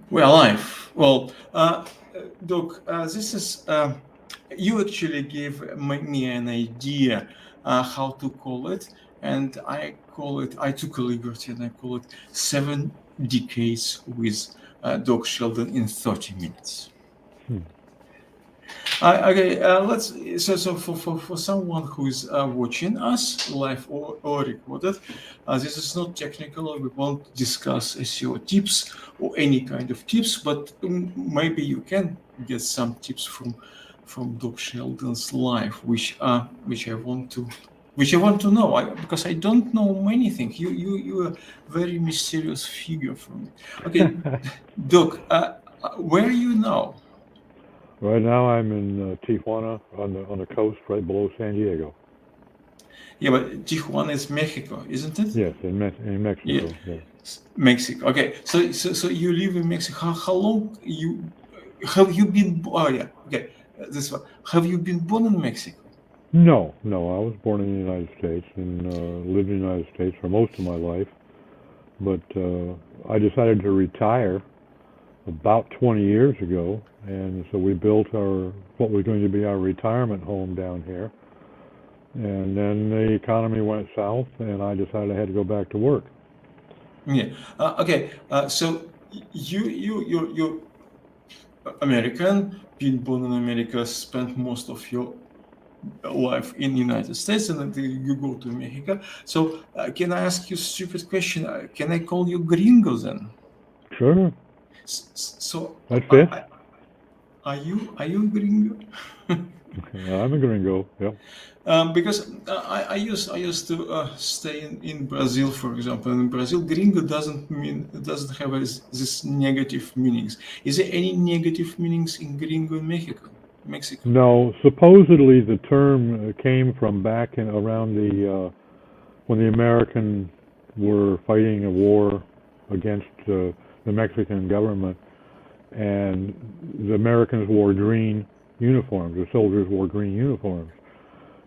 We're alive. Well, Doc, this is you actually gave me an idea how to call it, and I call it. I took a liberty and I call it 7 decades with Doc Sheldon in 30 minutes. Hmm. Okay, let's. So for someone who is watching us live or recorded, this is not technical. We won't discuss SEO tips or any kind of tips, but maybe you can get some tips from Doc Sheldon's life, which I want to. Which I want to know, because I don't know many things. You're a very mysterious figure for me. Okay, Doc, where are you now? Right now, I'm in Tijuana on the coast, right below San Diego. Yeah, but Tijuana is Mexico, isn't it? Yes, in Yeah, Mexico. Yes. Mexico. Okay, so you live in Mexico. How long you have you been? Oh yeah, okay. This one. Have you been born in Mexico? No, no. I was born in the United States and lived in the United States for most of my life. But I decided to retire about 20 years ago, and so we built our what was going to be our retirement home down here. And then the economy went south, and I decided I had to go back to work. Yeah. Okay. So you American, been born in America, spent most of your life in the United States, and then you go to Mexico. So can I ask you a stupid question? Can I call you Gringo then? Sure, So that fits. are you Gringo? I'm a gringo. Yep. Because I used to stay in Brazil, for example. In Brazil, gringo doesn't have this negative meanings. Is there any negative meanings in gringo in Mexico? Mexico. No, supposedly the term came from back in around the when the Americans were fighting a war against the Mexican government, and the Americans wore green uniforms. The soldiers wore green uniforms,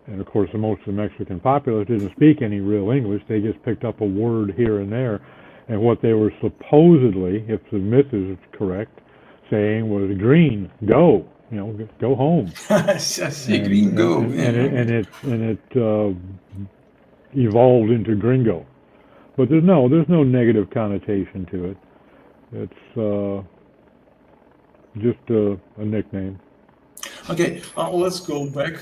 and of course, most of the Mexican populace didn't speak any real English. They just picked up a word here and there, and what they were supposedly, if the myth is correct, saying was green, go, go home, I see and and gringo. and, and Yeah, it okay. and it and it evolved into gringo. But there's no negative connotation to it. It's just a nickname. Okay, let's go back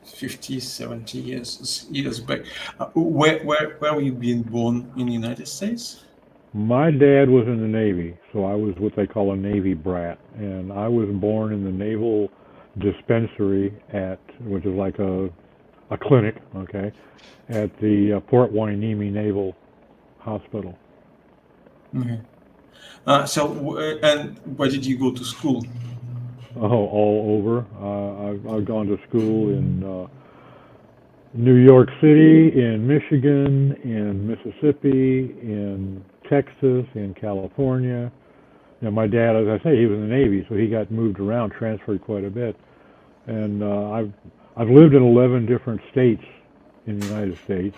50, 70 years back. Where were you being born in the United States? My dad was in the Navy, so I was what they call a Navy brat, and I was born in the Naval Dispensary which is like a clinic, okay, at the Port Hueneme Naval Hospital. Okay. And where did you go to school? Oh, all over. I've gone to school in New York City, in Michigan, in Mississippi, in Texas, in California. My dad, as I say, he was in the Navy, so he got moved around, transferred quite a bit, and I've lived in 11 different states in the United States,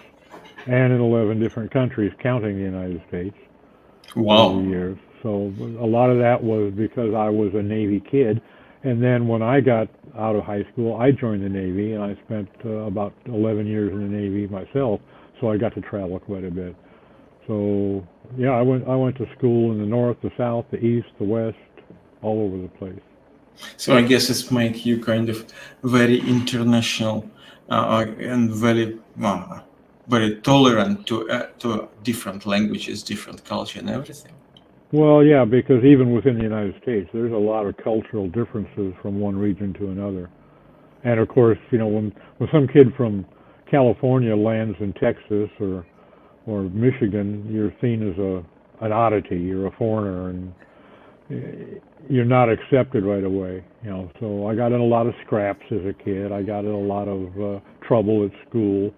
and in 11 different countries, counting the United States, over the Wow. years. So a lot of that was because I was a Navy kid, and then when I got out of high school, I joined the Navy, and I spent about 11 years in the Navy myself, so I got to travel quite a bit. So yeah, I went to school in the north, the south, the east, the west, all over the place. So I guess it's make you kind of very international and very tolerant to different languages, different culture, and everything. Well, yeah, because even within the United States, there's a lot of cultural differences from one region to another. And of course, when some kid from California lands in Texas or Michigan, you're seen as an oddity. You're a foreigner, and you're not accepted right away. So I got in a lot of scraps as a kid. I got in a lot of trouble at school.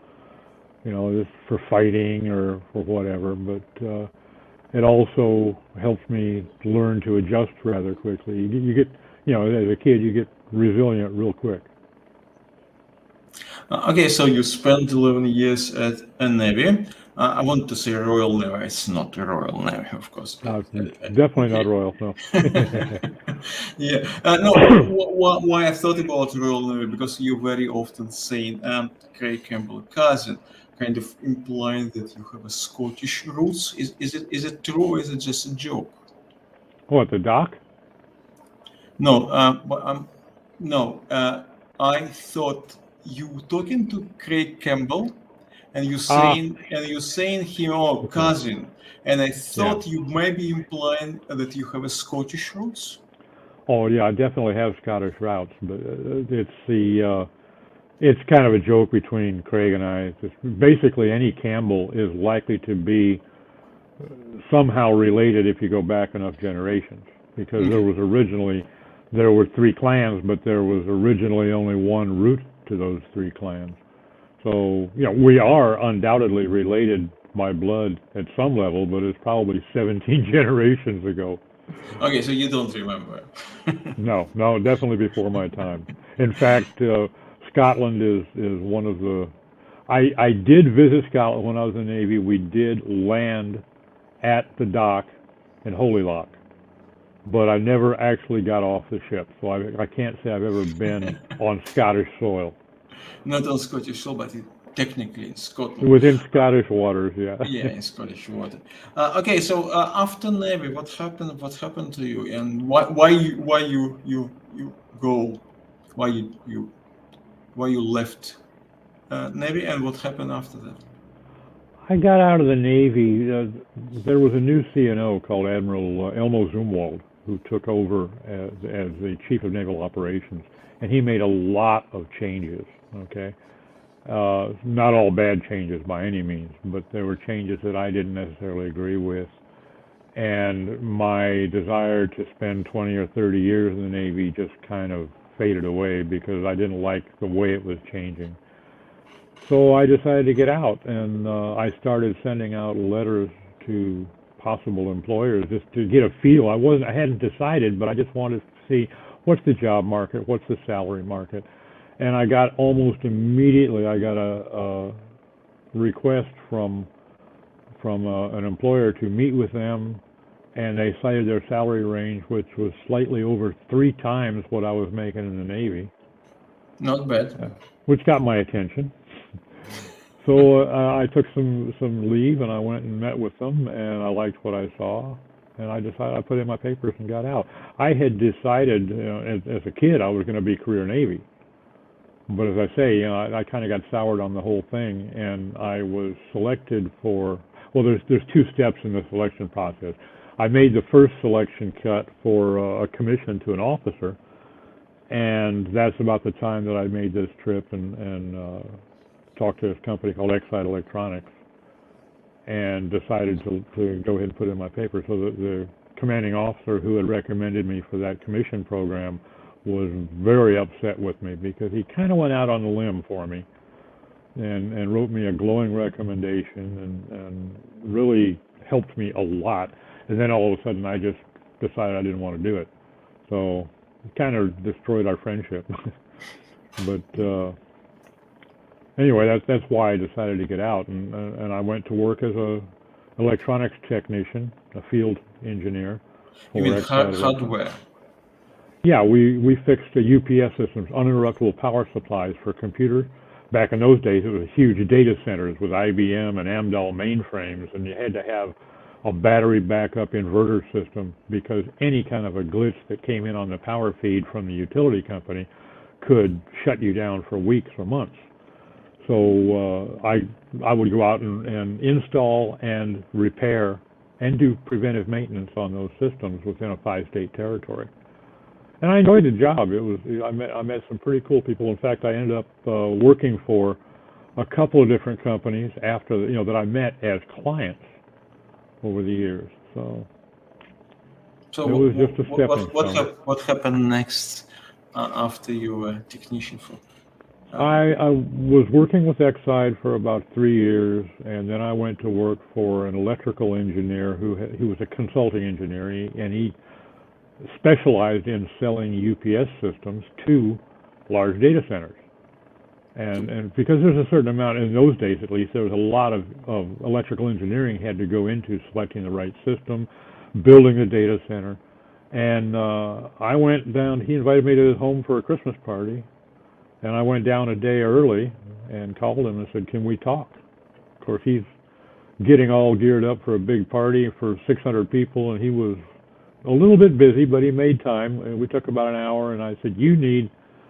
Just for fighting or for whatever. But it also helps me learn to adjust rather quickly. You get, as a kid, you get resilient real quick. Okay, so you spent 11 years at a Navy. I want to say Royal Navy. It's not a Royal Navy, of course, but Definitely not okay. royal, no. Yeah. No, why I thought about Royal Navy, because you very often saying Craig Campbell cousin, kind of implying that you have a Scottish roots. Is it true, or is it just a joke? What, the doc? No, but no. I thought you talking to Craig Campbell, Ah, and you saying him, oh, okay. cousin, and I Yeah. thought you may be implying that you have a Scottish roots. Oh, yeah, I definitely have Scottish roots, but it's kind of a joke between Craig and I. Basically, any Campbell is likely to be somehow related if you go back enough generations, because Okay. there were three clans, but there was originally only one root to those three clans. So, we are undoubtedly related by blood at some level, but it's probably 17 generations ago. Okay, so you don't remember. No, no, definitely before my time. In fact, Scotland is one of the. I did visit Scotland when I was in the Navy. We did land at the dock in Holylock, but I never actually got off the ship, so I can't say I've ever been on Scottish soil. Not on Scottish soil, but technically in Scotland. Within Scottish waters, yeah. Yeah, in Scottish water. Okay, so after Navy, what happened? What happened to you, and why you go? Why you left Navy, and what happened after that? I got out of the Navy. There was a new CNO called Admiral Elmo Zumwalt who took over as the Chief of Naval Operations, and he made a lot of changes. Okay, not all bad changes by any means, but there were changes that I didn't necessarily agree with. And my desire to spend 20 or 30 years in the Navy just kind of faded away because I didn't like the way it was changing. So I decided to get out, and I started sending out letters to possible employers just to get a feel. I hadn't decided, but I just wanted to see what's the job market, what's the salary market, and I got almost immediately. I got a request from an employer to meet with them, and they cited their salary range, which was slightly over three times what I was making in the Navy, Not bad. uh, which got my attention. So I took some leave and I went and met with them, and I liked what I saw, and I decided I put in my papers and got out. I had decided, as a kid, I was going to be career Navy, but as I say, I kind of got soured on the whole thing, and I was selected for. Well, there's two steps in the selection process. I made the first selection cut for a commission to an officer, and that's about the time that I made this trip and talked to this company called Excite Electronics and decided to go ahead and put in my paper. So the commanding officer who had recommended me for that commission program was very upset with me because he kind of went out on a limb for me and wrote me a glowing recommendation and really helped me a lot. And then all of a sudden I just decided I didn't want to do it. So it kind of destroyed our friendship. But anyway, that's why I decided to get out, and I went to work as a electronics technician, a field engineer You for mean Excite Electronics. hardware? Yeah, we fixed the UPS systems, uninterruptible power supplies for computers. Back in those days, it was huge data centers with IBM and Amdahl mainframes, and you had to have a battery backup inverter system because any kind of a glitch that came in on the power feed from the utility company could shut you down for weeks or months. So I would go out and install and repair and do preventive maintenance on those systems within a 5-state territory. And I enjoyed the job. I met some pretty cool people. In fact, I ended up working for a couple of different companies after that I met as clients over the years. So So it was just a stepping stone. what happened next after you were technician for? I was working with Exide for about 3 years, and then I went to work for an electrical engineer who was a consulting engineer, and he specialized in selling UPS systems to large data centers. And because there's a certain amount, in those days at least, there was a lot of electrical engineering had to go into selecting the right system, building the data center. And I went down, he invited me to his home for a Christmas party, and I went down a day early and called him and said, can we talk? Of course, he's getting all geared up for a big party for 600 people, and he was a little bit busy, but he made time. And we took about an hour, and I said, you need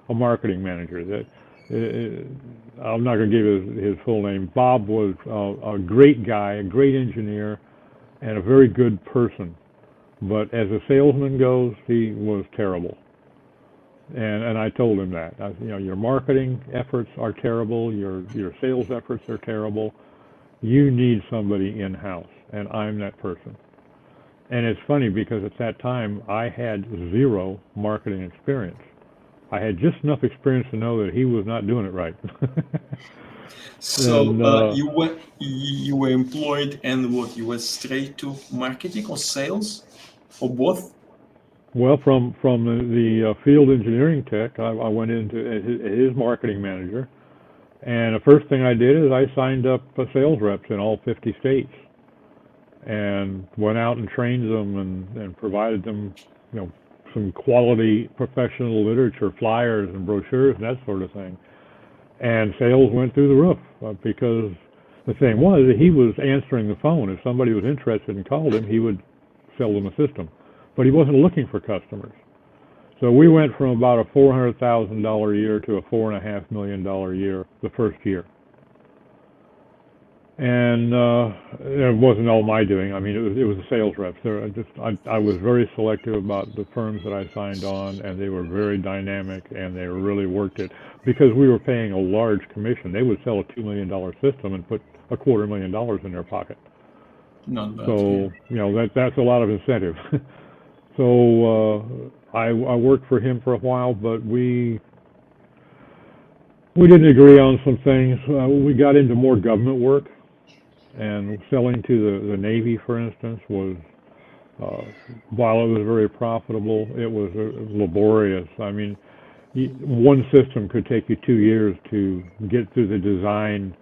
a marketing manager. That I'm not going to give his full name. Bob was a great guy, a great engineer, and a very good person. But as a salesman goes, he was terrible. And I told him that. Your marketing efforts are terrible. Your sales efforts are terrible. You need somebody in-house, and I'm that person. And it's funny because at that time I had zero marketing experience. I had just enough experience to know that he was not doing it right. So And you were employed, and what, you went straight to marketing or sales or both? well, from the field engineering tech, I went into his marketing manager, and the first thing I did is I signed up sales reps in all 50 states, and went out and trained them and provided them, some quality professional literature, flyers and brochures and that sort of thing. And sales went through the roof because the thing was that he was answering the phone. If somebody was interested and called him, he would sell them a system. But he wasn't looking for customers. So we went from about a $400,000 a year to a $4.5 million a year the first year. And it wasn't all my doing. I mean, it was the sales reps. I was very selective about the firms that I signed on, and they were very dynamic, and they really worked it because we were paying a large commission. They would sell a $2 million system and put $250,000 in their pocket. Not bad. So that's a lot of incentive. So I worked for him for a while, but we didn't agree on some things. We got into more government work. And selling to the Navy, for instance, was, while it was very profitable, it was laborious. I mean, one system could take you 2 years to get through the design,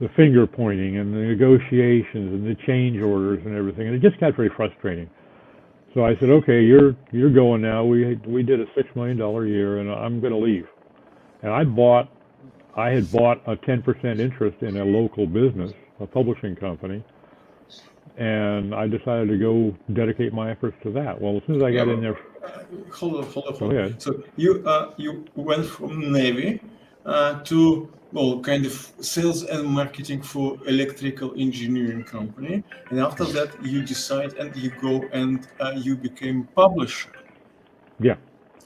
the finger pointing, and the negotiations, and the change orders, and everything. And it just got very frustrating. So I said, okay, you're going now. We did a $6 million a year, and I'm going to leave. And I had bought a 10% interest in a local business, a publishing company, and I decided to go dedicate my efforts to that. Well, as soon as I got in there, Hold go on. ahead. So you went from Navy to, well, kind of sales and marketing for electrical engineering company, and after that you decide and you go and you became publisher. Yeah.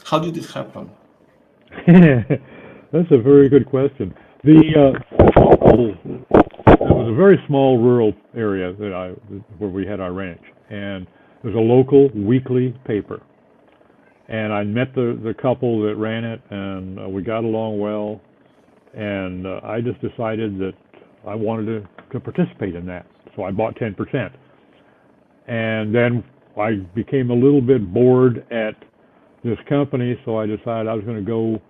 How did it happen? That's a very good question. It was a very small rural area where we had our ranch, and it was a local weekly paper. And I met the couple that ran it, and we got along well. And I just decided that I wanted to participate in that, so I bought 10%. And then I became a little bit bored at this company, so I decided I was going to go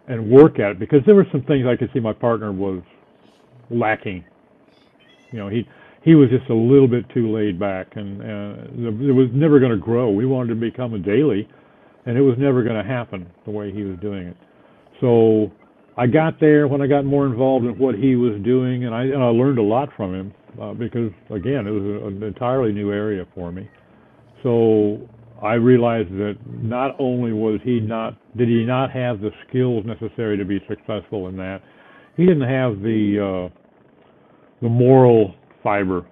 and work at it because there were some things I could see my partner was lacking. He was just a little bit too laid back, and it was never going to grow. We wanted to become a daily, and it was never going to happen the way he was doing it. So I got there when I got more involved in what he was doing, and I learned a lot from him because, again, it was an entirely new area for me. So I realized that not only did he not have the skills necessary to be successful in that, he didn't have the moral fiber.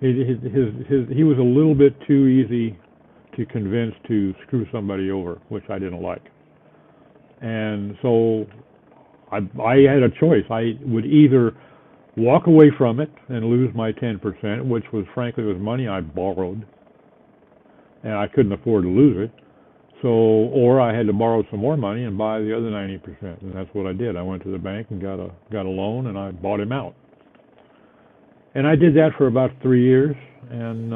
He was a little bit too easy to convince to screw somebody over, which I didn't like. And so I had a choice. I would either walk away from it and lose my 10%, which was frankly was money I borrowed, and I couldn't afford to lose it. So, or I had to borrow some more money and buy the other 90%, and that's what I did. I went to the bank and got a loan, and I bought him out. And I did that for about 3 years, and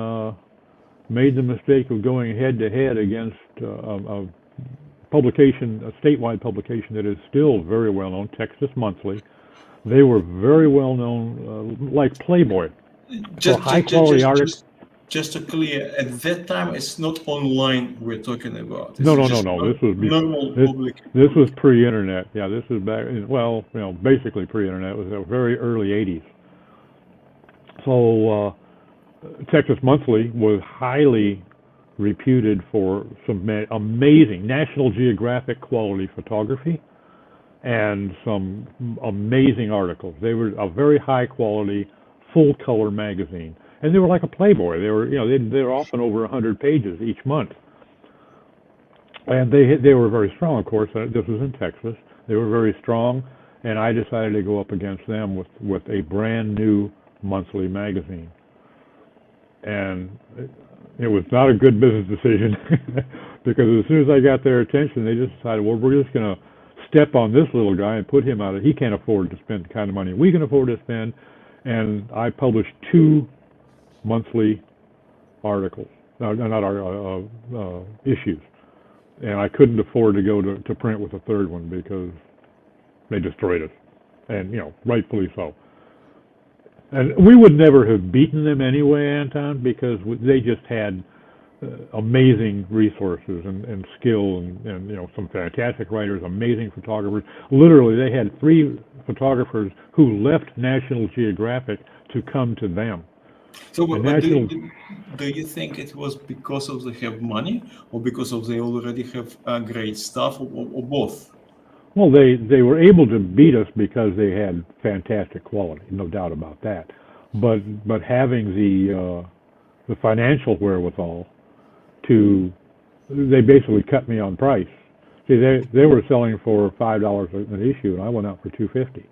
made the mistake of going head to head against a publication, a statewide publication that is still very well known, Texas Monthly. They were very well known, like Playboy, for Just, high just, just, quality just, articles. just, just to clear, at that time, it's not online we're talking about. No, It's no, no, just no. This was normal this public. this was pre-internet. Yeah, this was back. Well, basically pre-internet. It was the very early '80s. So Texas Monthly was highly reputed for some amazing National Geographic quality photography and some amazing articles. They were a very high quality, full color magazine, and they were like a Playboy. They were, they were often over 100 pages each month, and they were very strong. Of course, this was in Texas. They were very strong, and I decided to go up against them with a brand new monthly magazine, and it was not a good business decision because as soon as I got their attention, they just decided, well, we're just going to step on this little guy and put him out of. He can't afford to spend the kind of money we can afford to spend, and I published 2 monthly articles, issues, and I couldn't afford to go to print with a third one because they destroyed us, and rightfully so. And we would never have beaten them anyway, Anton, because they just had amazing resources and skill and some fantastic writers, amazing photographers. Literally, they had 3 photographers who left National Geographic to come to them. So, And but National, do you think it was because of they have money, or because of they already have great stuff, or both? well, they were able to beat us because they had fantastic quality, no doubt about that. But having the financial wherewithal they basically cut me on price. See, they were selling for $5 an issue, and I went out for $2.50.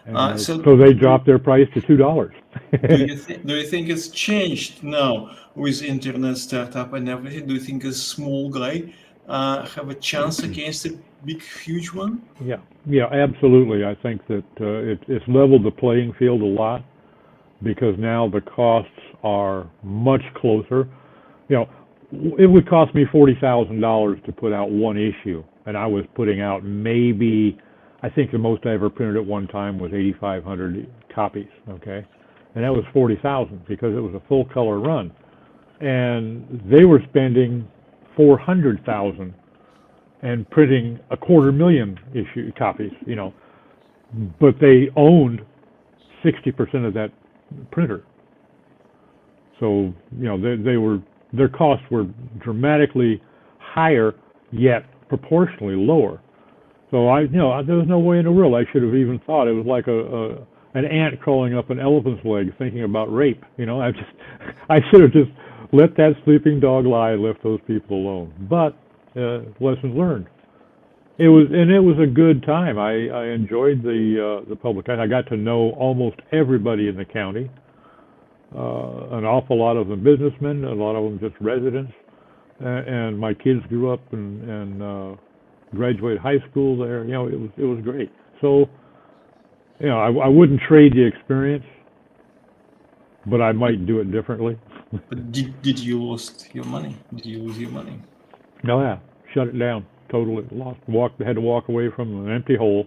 And So, so they dropped their price to $2. do you think it's changed now with internet startup and everything? Do you think a small guy have a chance against a big, huge one? Yeah, absolutely. I think that it's leveled the playing field a lot because now the costs are much closer. It would cost me $40,000 to put out one issue, and I was putting out maybe, I think the most I ever printed at one time was 8,500 copies, okay? And that was 40,000 because it was a full color run. And they were spending 400,000 and printing 250,000 issue copies, but they owned 60% of that printer. So, their costs were dramatically higher, yet proportionally lower. So there was no way in the world I should have even thought. It was like an ant crawling up an elephant's leg thinking about rape. I should have just let that sleeping dog lie and left those people alone. But lessons learned. It was a good time. I enjoyed the publication. I got to know almost everybody in the county. An awful lot of them businessmen, a lot of them just residents, and my kids grew up and graduated high school there. It was great. So, I wouldn't trade the experience, but I might do it differently. But did you lose your money? Did you lose your money? No, yeah, shut it down totally. Had to walk away from an empty hole.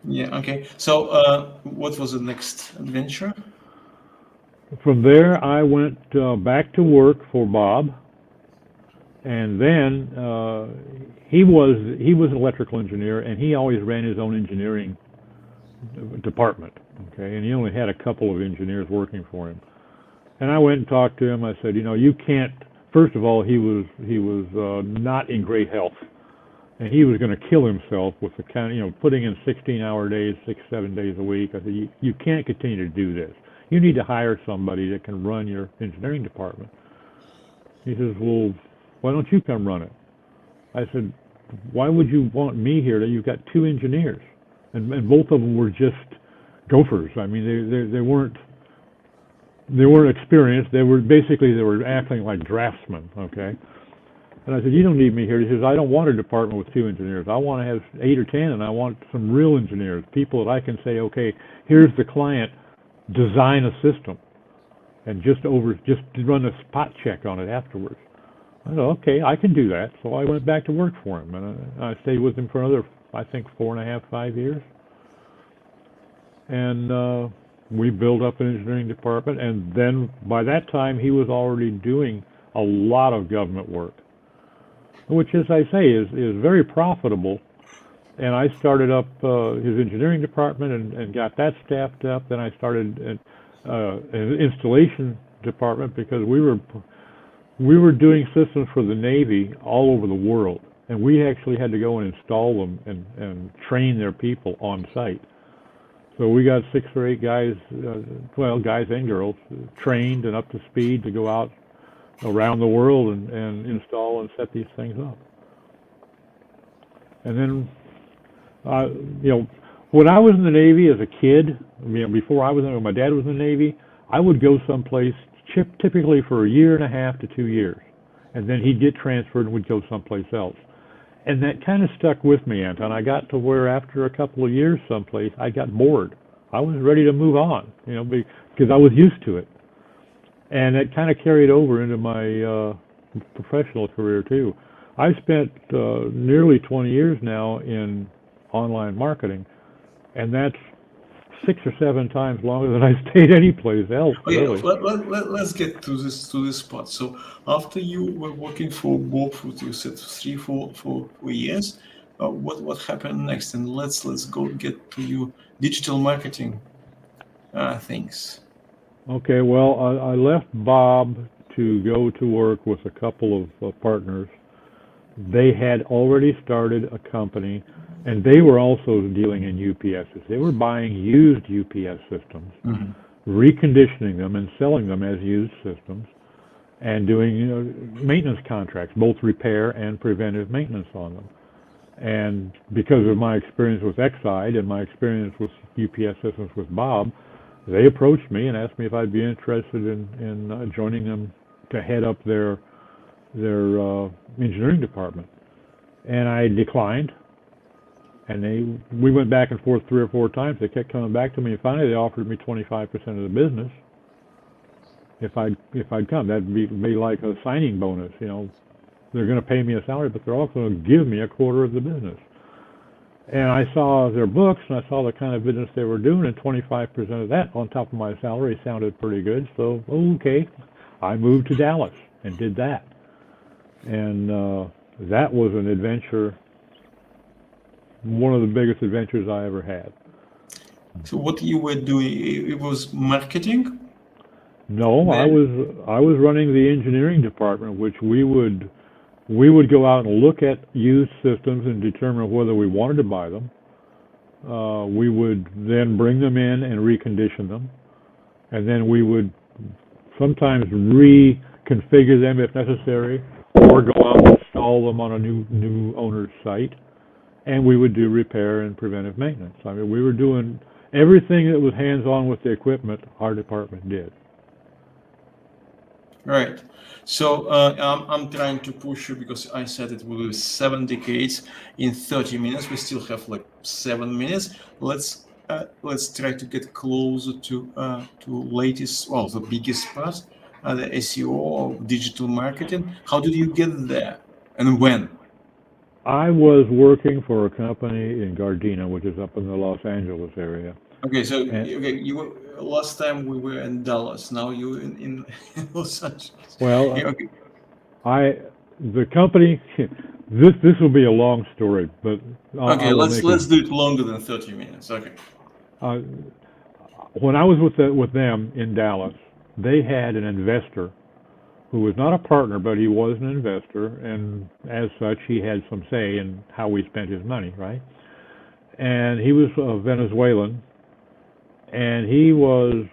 Yeah. Okay. So, what was the next adventure? From there, I went back to work for Bob, and then he was an electrical engineer, and he always ran his own engineering department. Okay, and he only had a couple of engineers working for him. And I went and talked to him. I said, you can't. First of all, he was not in great health, and he was going to kill himself with the kind, putting in 16-hour days, 6-7 days a week. I said, you can't continue to do this. You need to hire somebody that can run your engineering department. He says, well, why don't you come run it? I said, why would you want me here? You've got 2 engineers, and both of them were just gophers. I mean, they weren't experienced. They were acting like draftsmen. Okay. And I said, you don't need me here. He says, I don't want a department with 2 engineers. I want to have 8 or 10, and I want some real engineers, people that I can say, okay, here's the client. Design a system and just run a spot check on it afterwards. I said, okay, I can do that. So I went back to work for him, and I stayed with him for another, I think, 4.5, 5 years. And we built up an engineering department. And then by that time, he was already doing a lot of government work, which, as I say, is very profitable. And I started up his engineering department and got that staffed up. Then I started an installation department because we were doing systems for the Navy all over the world, and we actually had to go and install them and train their people on site. So we got 6 or 8 guys, well, guys and girls, trained and up to speed to go out around the world and install and set these things up. And then, you know, when I was in the Navy as a kid, before I was in, when my dad was in the Navy, I would go someplace typically for a year and a half to 2 years, and then he'd get transferred and we'd go someplace else. And that kind of stuck with me, Anton. I got to where after a couple of years someplace, I got bored. I was ready to move on, you know, because I was used to it. And it kind of carried over into my professional career too. I've spent nearly 20 years now in online marketing, and that's 6 or 7 times longer than I stayed any place else, Okay, really. let's get to this part. So after you were working for Bob for, you said, 3, 4 years, what happened next? And let's go get to your digital marketing things. Okay, well, I left Bob to go to work with a couple of partners. They had already started a company, and they were also dealing in UPSs. They were buying used UPS systems, Mm-hmm. reconditioning them and selling them as used systems, and doing, you know, maintenance contracts, both repair and preventive maintenance on them. And because of my experience with Exide and my experience with UPS systems with Bob, they approached me and asked me if I'd be interested in joining them to head up their engineering department. And I declined. And we went back and forth 3 or 4 times. They kept coming back to me, and finally they offered me 25% of the business if I'd come. That'd be like a signing bonus, you know. They're going to pay me a salary, but they're also going to give me a quarter of the business. And I saw their books, and I saw the kind of business they were doing, and 25% of that on top of my salary sounded pretty good. So, okay, I moved to Dallas and did that. And that was an adventure, one of the biggest adventures I ever had. So what you were doing, it was marketing? No, I was running the engineering department, which we would go out and look at used systems and determine whether we wanted to buy them. We would then bring them in and recondition them, and then we would sometimes reconfigure them if necessary, or go out and install them on a new owner's site, and we would do repair and preventive maintenance. I mean, we were doing everything that was hands-on with the equipment. Our department did. Right. So I'm trying to push you because I said it will be 7 decades in 30 minutes. We still have like 7 minutes. Let's try to get closer to latest, well, the biggest part, the SEO or digital marketing. How did you get there, and when? I was working for a company in Gardena, which is up in the Los Angeles area. Okay, so And, you were last time we were in Dallas. Now you're in Los Angeles. well, Yeah, okay. the company, this will be a long story, but Okay, I will let's make it. do it longer than 30 minutes. Okay. Uh, when I was with them in Dallas, they had an investor who was not a partner, but he was an investor, and as such, he had some say in how we spent his money, right? And he was Venezuelan, and he was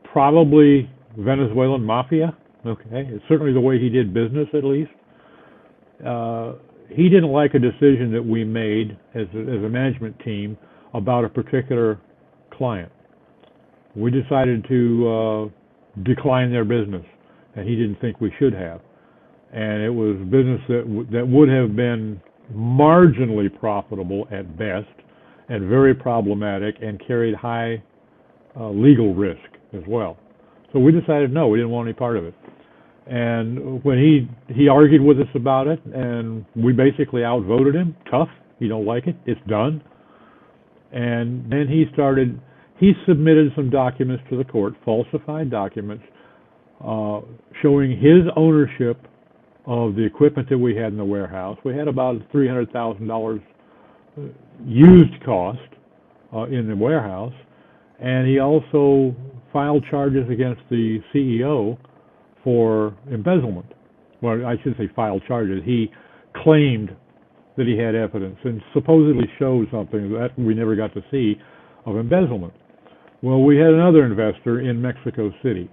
probably Venezuelan mafia. Okay, it's certainly the way he did business, at least. He didn't like a decision that we made as a management team about a particular client. We decided to decline their business, and he didn't think we should have. And it was business that would have been marginally profitable at best, and very problematic, and carried high legal risk as well. So we decided no, we didn't want any part of it. And when he argued with us about it, and we basically outvoted him. Tough. You don't like it. It's done. And then he submitted some documents to the court, falsified documents, showing his ownership of the equipment that we had in the warehouse. We had about $300,000 used cost in the warehouse, and he also filed charges against the CEO for embezzlement. Well, I shouldn't say filed charges. He claimed that he had evidence and supposedly showed something that we never got to see of embezzlement. Well, we had another investor in Mexico City,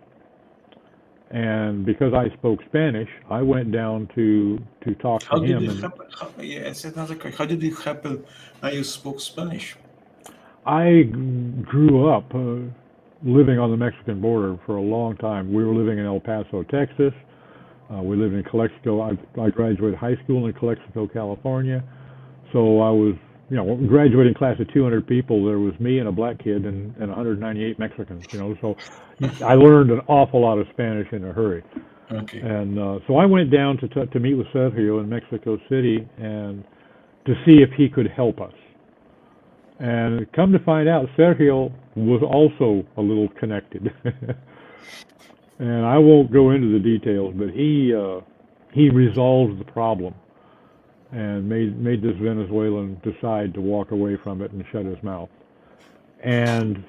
and because I spoke Spanish, I went down to talk to How did him. it And happen? Yeah, it's another question. How did it happen? You spoke Spanish. I grew up living on the Mexican border for a long time. We were living in El Paso, Texas. We lived in Calexico. I graduated high school in Calexico, California. So I was, graduating class of 200 people. There was me and a black kid and 198 Mexicans. So I learned an awful lot of Spanish in a hurry. Okay. And so I went down to meet with Sergio in Mexico City and to see if he could help us. And come to find out, Sergio was also a little connected. And I won't go into the details, but he resolved the problem and made this Venezuelan decide to walk away from it and shut his mouth. And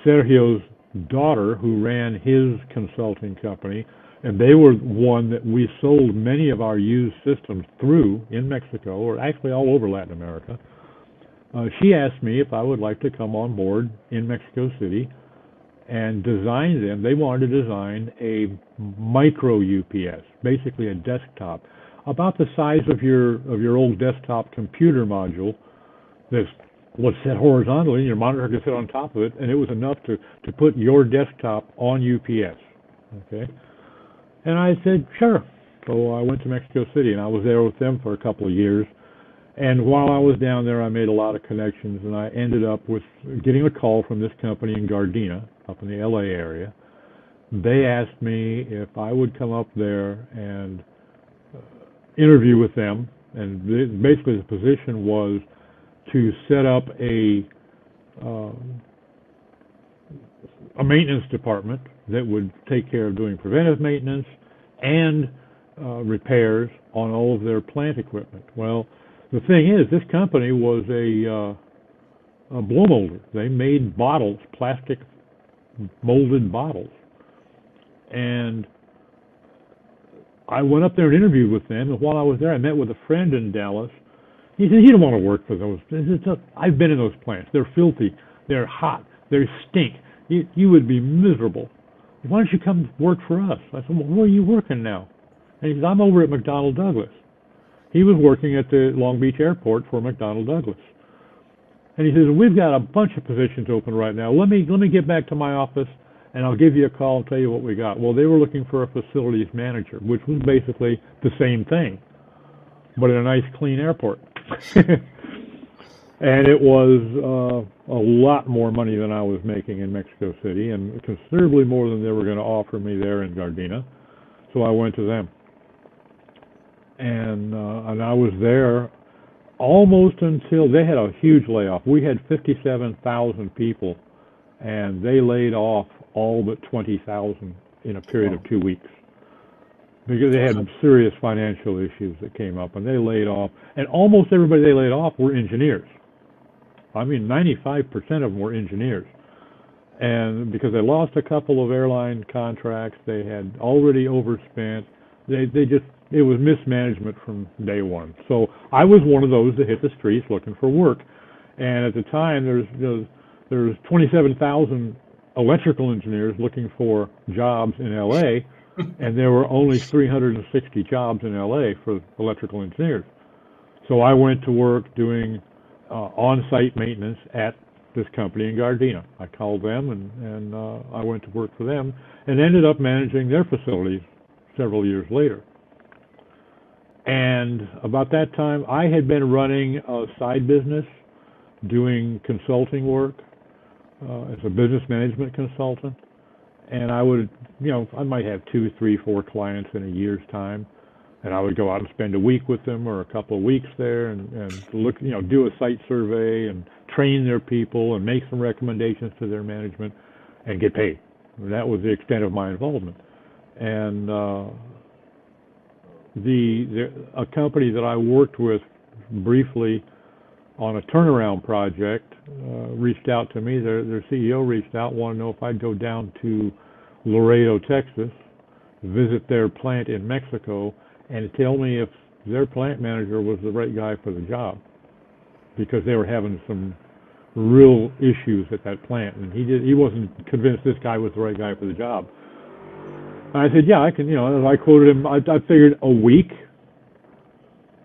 Sergio's daughter, who ran his consulting company, and they were one that we sold many of our used systems through in Mexico, or actually all over Latin America. She asked me if I would like to come on board in Mexico City and design them. They wanted to design a micro UPS, basically a desktop, about the size of your old desktop computer module that's set horizontally, and your monitor could sit on top of it, and it was enough to put your desktop on UPS. Okay? And I said, sure. So I went to Mexico City, and I was there with them for a couple of years. And while I was down there, I made a lot of connections, and I ended up with getting a call from this company in Gardena, up in the LA area. They asked me if I would come up there and interview with them, and basically the position was to set up a maintenance department that would take care of doing preventive maintenance and repairs on all of their plant equipment. Well, the thing is, this company was a blow molder. They made bottles, plastic molded bottles. And I went up there and interviewed with them, and while I was there, I met with a friend in Dallas. He said, you don't want to work for those. I've been in those plants. They're filthy. They're hot. They stink. You would be miserable. Why don't you come work for us? I said, well, where are you working now? And he said, I'm over at McDonnell Douglas. He was working at the Long Beach airport for McDonnell Douglas. And he says, we've got a bunch of positions open right now. Let me get back to my office, and I'll give you a call and tell you what we got. Well, they were looking for a facilities manager, which was basically the same thing, but in a nice, clean airport. And it was a lot more money than I was making in Mexico City, and considerably more than they were going to offer me there in Gardena. So I went to them. And I was there almost until they had a huge layoff. We had 57,000 people, and they laid off all but 20,000 in a period of 2 weeks because they had serious financial issues that came up, and they laid off. And almost everybody they laid off were engineers. I mean, 95% of them were engineers. And because they lost a couple of airline contracts, they had already overspent. It was mismanagement from day one. So I was one of those that hit the streets looking for work. And at the time, there's 27,000 electrical engineers looking for jobs in LA, and there were only 360 jobs in LA for electrical engineers. So I went to work doing on-site maintenance at this company in Gardena. I called them, and I went to work for them and ended up managing their facilities several years later. And about that time, I had been running a side business, doing consulting work as a business management consultant. and I would, I might have two, three, four clients in a year's time, and I would go out and spend a week with them or a couple of weeks there and look, do a site survey and train their people and make some recommendations to their management and get paid. And that was the extent of my involvement. And a company that I worked with briefly on a turnaround project reached out to me. Their CEO reached out, wanted to know if I'd go down to Laredo, Texas, visit their plant in Mexico, and tell me if their plant manager was the right guy for the job, because they were having some real issues at that plant, and he wasn't convinced this guy was the right guy for the job. And I said, yeah, I can. I quoted him. I figured a week,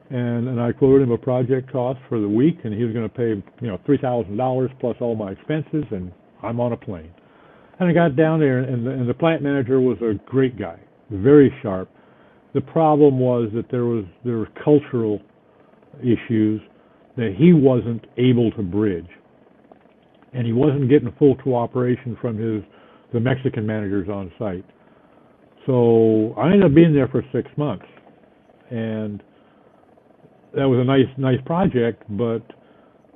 and I quoted him a project cost for the week, and he was going to pay $3,000 plus all my expenses, and I'm on a plane. And I got down there, and the plant manager was a great guy, very sharp. The problem was that there were cultural issues that he wasn't able to bridge, and he wasn't getting full cooperation from the Mexican managers on site. So I ended up being there for 6 months, and that was a nice project. But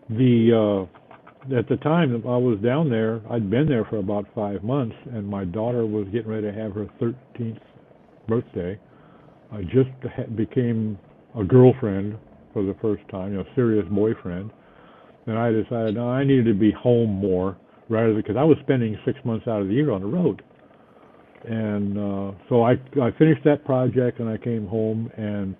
at the time that I was down there, I'd been there for about 5 months, and my daughter was getting ready to have her 13th birthday. I just became a girlfriend for the first time, serious boyfriend, and I decided I needed to be home more because I was spending 6 months out of the year on the road. And so I finished that project, and I came home and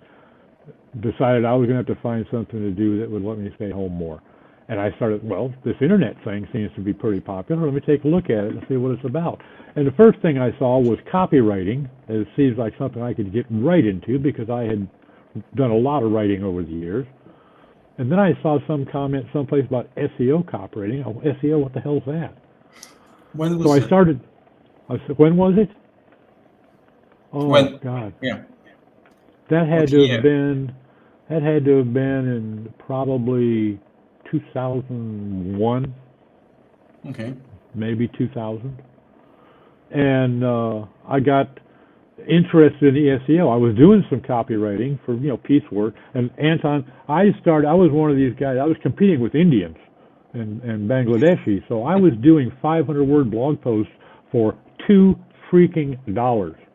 decided I was going to have to find something to do that would let me stay home more. And I started, this internet thing seems to be pretty popular. Let me take a look at it and see what it's about. And the first thing I saw was copywriting. It seems like something I could get right into because I had done a lot of writing over the years. And then I saw some comment someplace about SEO copywriting. Oh, SEO, what the hell's that? When was so I started. I said, when was it? Oh, God. Yeah. That had to have been in probably 2001. Okay. Maybe 2000. And I got interested in the SEO. I was doing some copywriting for piecework. And Anton, I was one of these guys. I was competing with Indians and Bangladeshi, so I was doing 500-word blog posts for $2 freaking,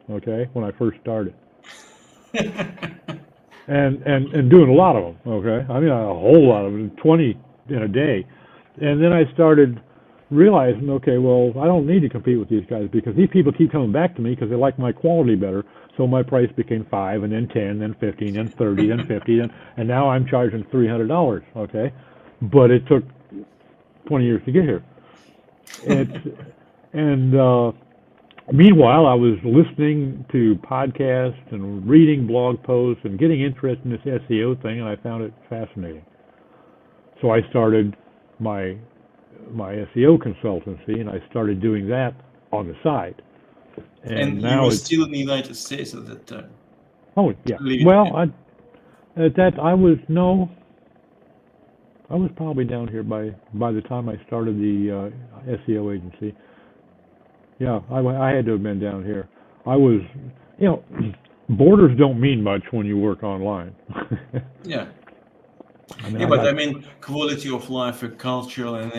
okay, when I first started. and doing a lot of them, okay? I mean, a whole lot of them, 20 in a day. And then I started realizing, okay, well, I don't need to compete with these guys because these people keep coming back to me because they like my quality better. So my price became $5, and then $10, then $15, then $30, then $50, and now I'm charging $300, okay? But it took 20 years to get here. Meanwhile, I was listening to podcasts and reading blog posts and getting interested in this SEO thing, and I found it fascinating. So I started my SEO consultancy, and I started doing that on the side. And now you were still in the United States at that time. Oh yeah. Well, I was probably down here by the time I started the SEO agency. Yeah, I had to have been down here. I was, borders don't mean much when you work online. Yeah. I I mean, quality of life, culture, and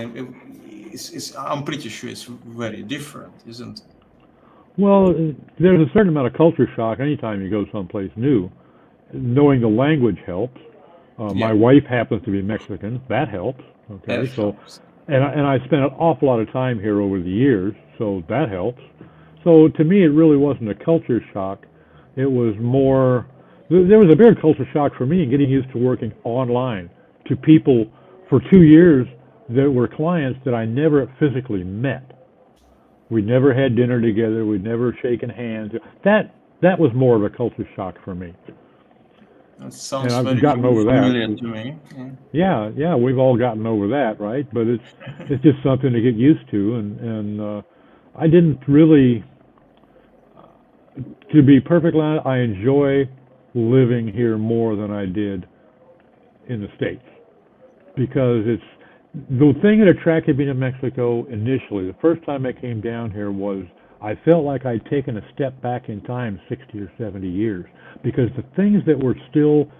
I'm pretty sure it's very different, isn't it? Well, there's a certain amount of culture shock anytime you go someplace new. Knowing the language helps. My wife happens to be Mexican. That helps. Okay, and I spent an awful lot of time here over the years, so that helps. So to me, it really wasn't a culture shock. It was more. There was a bigger culture shock for me in getting used to working online to people for 2 years that were clients that I never physically met. We never had dinner together. We'd never shaken hands. That was more of a culture shock for me. That sounds and I've very gotten over familiar that. To me. Yeah, we've all gotten over that, right? But it's just something to get used to, and I didn't really, to be perfectly honest, I enjoy living here more than I did in the States, because it's the thing that attracted me to Mexico initially. The first time I came down here was I felt like I'd taken a step back in time 60 or 70 years because the things that were still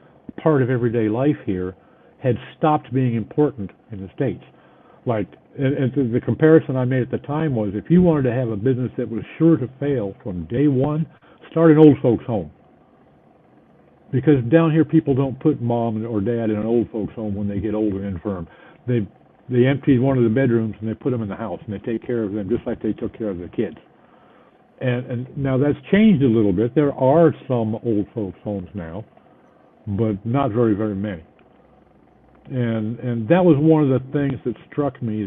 part of everyday life here had stopped being important in the States. Like, and the comparison I made at the time was if you wanted to have a business that was sure to fail from day one, start an old folks home. Because down here, people don't put mom or dad in an old folks home when they get old and infirm. They empty one of the bedrooms and they put them in the house and they take care of them just like they took care of the kids. And now that's changed a little bit. There are some old folks homes now, but not very, very many. And that was one of the things that struck me,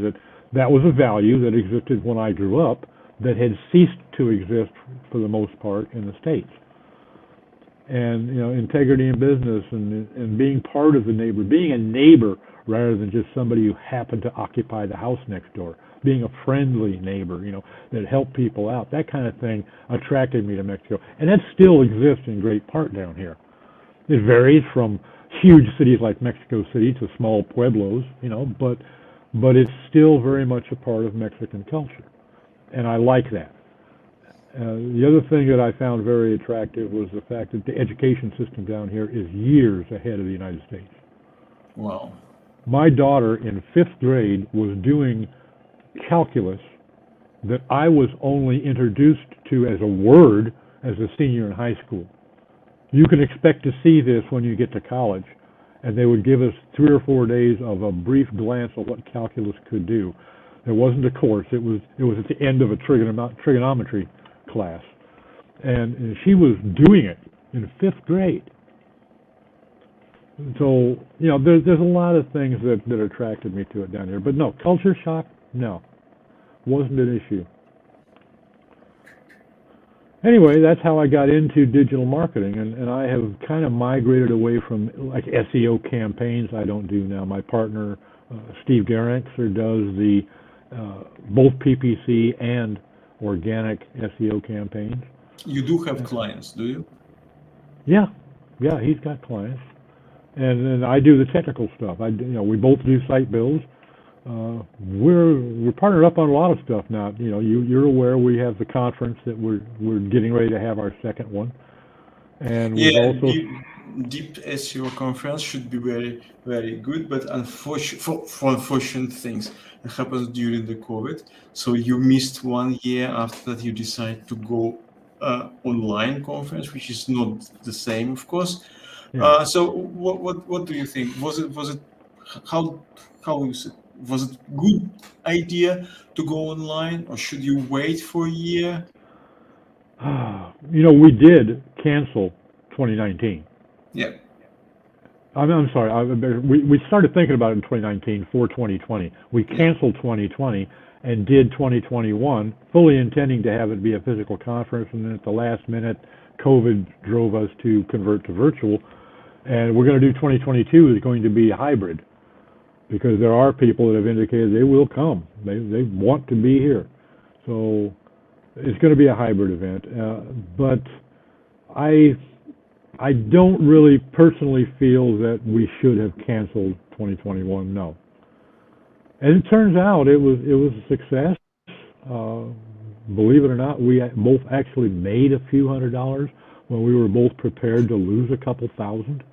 that was a value that existed when I grew up that had ceased to exist for the most part in the States. And integrity in business and being part of the neighbor, being a neighbor rather than just somebody who happened to occupy the house next door, being a friendly neighbor, that helped people out, that kind of thing attracted me to Mexico. And that still exists in great part down here. It varies from huge cities like Mexico City to small pueblos, but it's still very much a part of Mexican culture. And I like that. The other thing that I found very attractive was the fact that the education system down here is years ahead of the United States. Wow. My daughter in 5th grade was doing calculus that I was only introduced to as a word as a senior in high school. You can expect to see this when you get to college, and they would give us 3 or 4 days of a brief glance at what calculus could do. There wasn't a course; it was at the end of a trigonometry class, and she was doing it in 5th grade. So there's a lot of things that attracted me to it down here. But no, culture shock, no, wasn't an issue. Anyway, that's how I got into digital marketing, and I have kind of migrated away from like SEO campaigns. I don't do now. My partner Steve Garanxer does the both PPC and organic SEO campaigns. You do have clients, do you? Yeah, he's got clients, and then I do the technical stuff. We both do site builds. We're partnered up on a lot of stuff now. You're aware we have the conference that we're getting ready to have our second one, and we've also deep SEO conference should be very, very good, but for unfortunate things that happens during the COVID. So you missed 1 year after that. You decide to go online conference, which is not the same, of course. Yeah. So what do you think? Was it how is it? Was it a good idea to go online, or should you wait for a year? We did cancel 2019. Yeah. I'm sorry. We started thinking about it in 2019 for 2020. We canceled 2020 and did 2021, fully intending to have it be a physical conference, and then at the last minute, COVID drove us to convert to virtual, and we're going to do 2022 is going to be hybrid. Because there are people that have indicated they will come. They want to be here. So it's going to be a hybrid event. But I don't really personally feel that we should have canceled 2021. No. As it turns out, it was a success. Believe it or not, we both actually made a few $100s when we were both prepared to lose a couple thousand.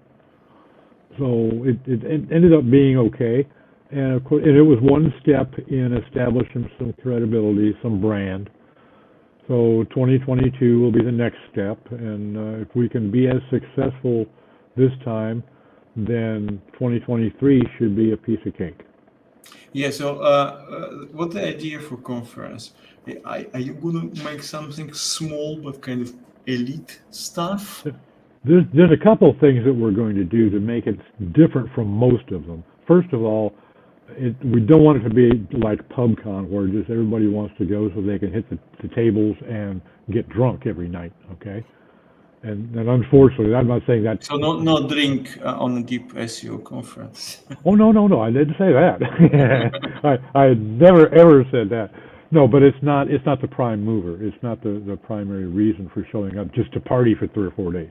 So it ended up being okay, and of course, it was one step in establishing some credibility, some brand. So 2022 will be the next step, and if we can be as successful this time, then 2023 should be a piece of cake. Yeah. So what the idea for conference? Are you going to make something small but kind of elite stuff? There's a couple of things that we're going to do to make it different from most of them. First of all, we don't want it to be like PubCon where just everybody wants to go so they can hit the tables and get drunk every night, okay? And unfortunately, I'm not saying that. So no drink on a deep SEO conference. Oh, no, I didn't say that. I had never, ever said that. No, but it's not the prime mover. It's not the primary reason for showing up, just to party for 3 or 4 days.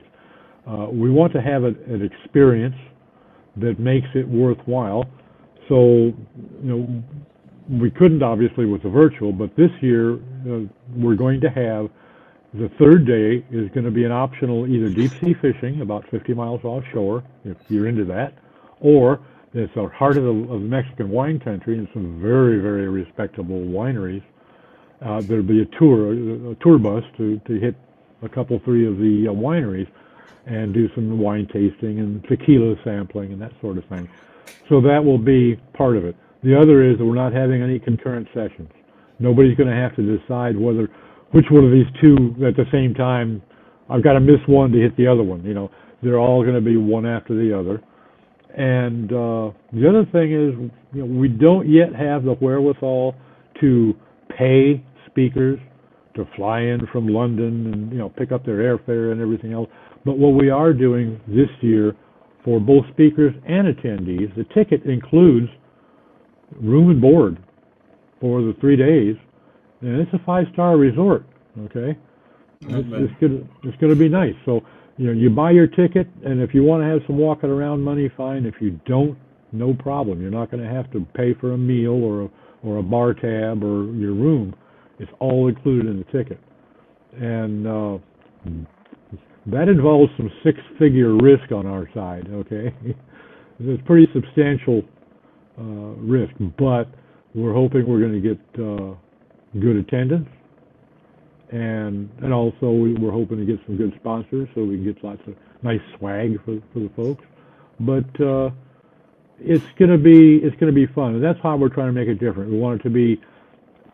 We want to have an experience that makes it worthwhile. So, we couldn't obviously with the virtual, but this year we're we're going to have the third day is going to be an optional either deep sea fishing about 50 miles offshore, if you're into that, or it's the heart of the Mexican wine country and some very, very respectable wineries. There'll be a tour bus to hit a couple, three of the wineries and do some wine tasting and tequila sampling and that sort of thing. So that will be part of it. The other is that we're not having any concurrent sessions. Nobody's going to have to decide which one of these two at the same time. I've got to miss one to hit the other one. They're all going to be one after the other. And the other thing is, we don't yet have the wherewithal to pay speakers to fly in from London and pick up their airfare and everything else. But what we are doing this year for both speakers and attendees, the ticket includes room and board for the 3 days, and it's a 5-star resort. Okay, it's going to be nice. So you buy your ticket, and if you want to have some walking around money, fine. If you don't, no problem. You're not going to have to pay for a meal or a bar tab or your room. It's all included in the ticket, and that involves some 6-figure risk on our side. Okay, it's pretty substantial risk, but we're hoping we're going to get good attendance, and also we're hoping to get some good sponsors so we can get lots of nice swag for the folks. But it's going to be fun, and that's how we're trying to make it different. We want it to be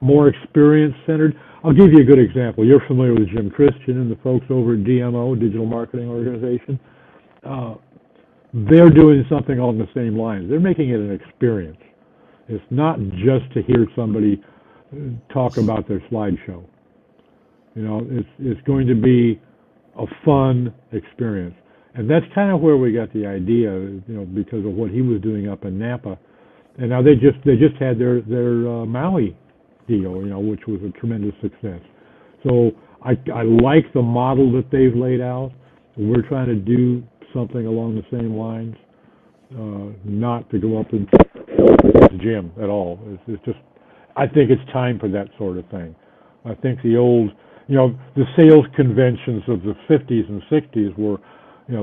more experience centered. I'll give you a good example. You're familiar with Jim Christian and the folks over at DMO, Digital Marketing Organization. They're doing something along the same lines. They're making it an experience. It's not just to hear somebody talk about their slideshow. It's going to be a fun experience. And that's kind of where we got the idea, because of what he was doing up in Napa. And now they just had their Maui deal, which was a tremendous success. So I like the model that they've laid out. We're trying to do something along the same lines, not to go up and Jim at all. It's just, I think it's time for that sort of thing. I think the old, the sales conventions of the 50s and 60s were,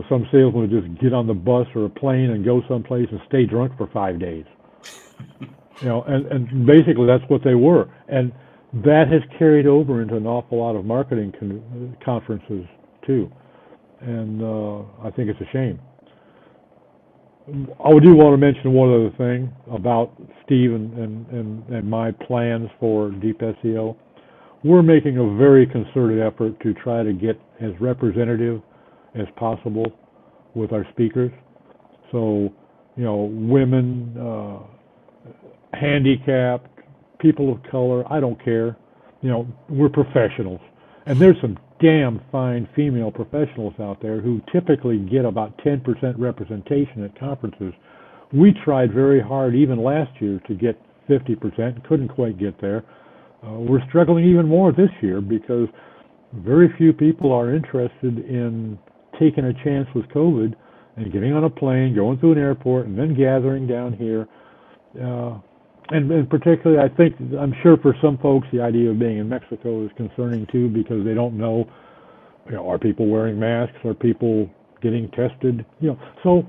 some salesman would just get on the bus or a plane and go someplace and stay drunk for 5 days. And basically that's what they were. And that has carried over into an awful lot of marketing conferences too. And I think it's a shame. I do want to mention one other thing about Steve and my plans for Deep SEO. We're making a very concerted effort to try to get as representative as possible with our speakers. So, women, handicapped, people of color, I don't care. We're professionals. And there's some damn fine female professionals out there who typically get about 10% representation at conferences. We tried very hard even last year to get 50%, couldn't quite get there. We're struggling even more this year because very few people are interested in taking a chance with COVID and getting on a plane, going through an airport, and then gathering down here. And particularly, I'm sure for some folks, the idea of being in Mexico is concerning too, because they don't know, are people wearing masks? Are people getting tested? So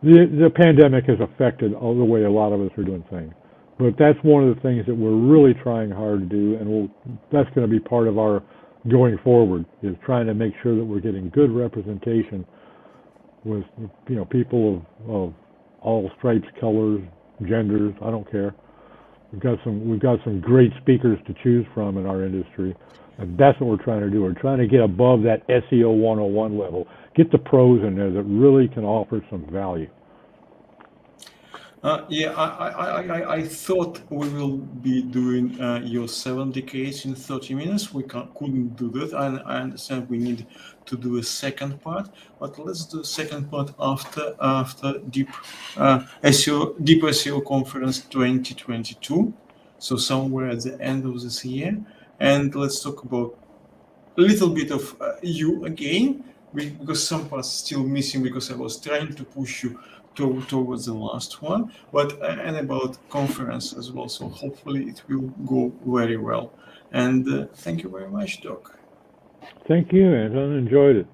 the pandemic has affected the way a lot of us are doing things. But that's one of the things that we're really trying hard to do, and that's going to be part of our going forward, is trying to make sure that we're getting good representation with, people of all stripes, colors, genders. I don't care. We've got some great speakers to choose from in our industry, and that's what we're trying to do. We're trying to get above that SEO 101 level, get the pros in there that really can offer some value. I thought we will be doing your 7 decades in 30 minutes. We couldn't do that. I understand we need to do a second part, but let's do a second part after Deep SEO Conference 2022. So somewhere at the end of this year, and let's talk about a little bit of you again, because some parts still missing, because I was trying to push you towards the last one, but and about conference as well. So hopefully it will go very well. And thank you very much, Doc. Thank you, Anton. Enjoyed it.